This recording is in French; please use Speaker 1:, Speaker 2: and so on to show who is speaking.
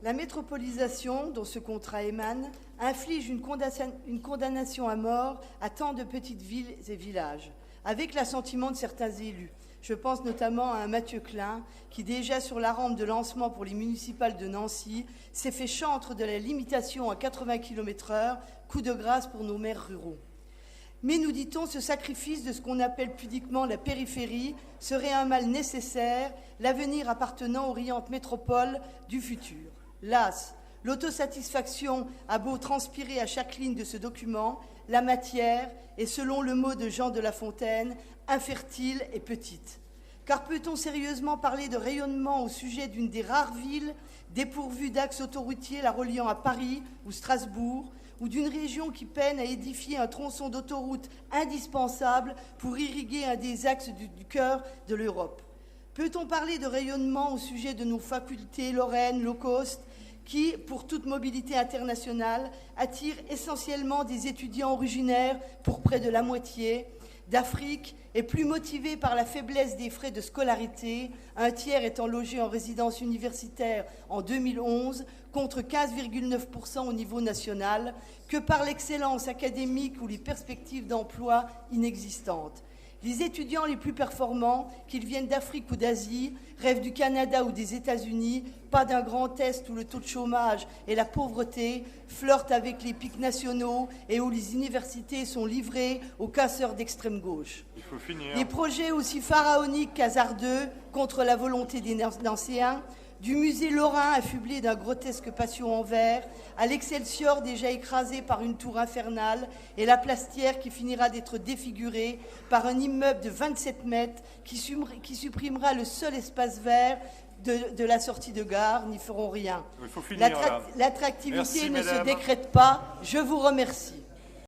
Speaker 1: La métropolisation, dont ce contrat émane, inflige une condamnation à mort à tant de petites villes et villages, avec l'assentiment de certains élus. Je pense notamment à un Mathieu Klein, qui déjà sur la rampe de lancement pour les municipales de Nancy, s'est fait chantre de la limitation à 80 km/h, coup de grâce pour nos maires ruraux. Mais, nous dit-on, ce sacrifice de ce qu'on appelle pudiquement la périphérie serait un mal nécessaire, l'avenir appartenant aux riantes métropoles du futur. Las, l'autosatisfaction a beau transpirer à chaque ligne de ce document, la matière est, selon le mot de Jean de La Fontaine, infertile et petite. Car peut-on sérieusement parler de rayonnement au sujet d'une des rares villes dépourvues d'axes autoroutiers la reliant à Paris ou Strasbourg, ou d'une région qui peine à édifier un tronçon d'autoroute indispensable pour irriguer un des axes du cœur de l'Europe? Peut-on parler de rayonnement au sujet de nos facultés lorraines low cost qui, pour toute mobilité internationale, attirent essentiellement des étudiants originaires pour près de la moitié d'Afrique et plus motivés par la faiblesse des frais de scolarité, un tiers étant logé en résidence universitaire en 2011 contre 15,9% au niveau national, que par l'excellence académique ou les perspectives d'emploi inexistantes. Les étudiants les plus performants, qu'ils viennent d'Afrique ou d'Asie, rêvent du Canada ou des États-Unis, pas d'un Grand Est où le taux de chômage et la pauvreté flirtent avec les pics nationaux et où les universités sont livrées aux casseurs d'extrême gauche.
Speaker 2: Il faut finir.
Speaker 1: Les projets aussi pharaoniques qu'hasardeux, contre la volonté des Nancéens, du musée lorrain affublé d'un grotesque patio en verre, à l'Excelsior déjà écrasé par une tour infernale, et la Plastière qui finira d'être défigurée par un immeuble de 27 mètres qui supprimera le seul espace vert de la sortie de gare, n'y feront rien.
Speaker 2: Il faut finir.
Speaker 1: L'attractivité ne
Speaker 2: mesdames.
Speaker 1: se décrète pas. Je vous remercie.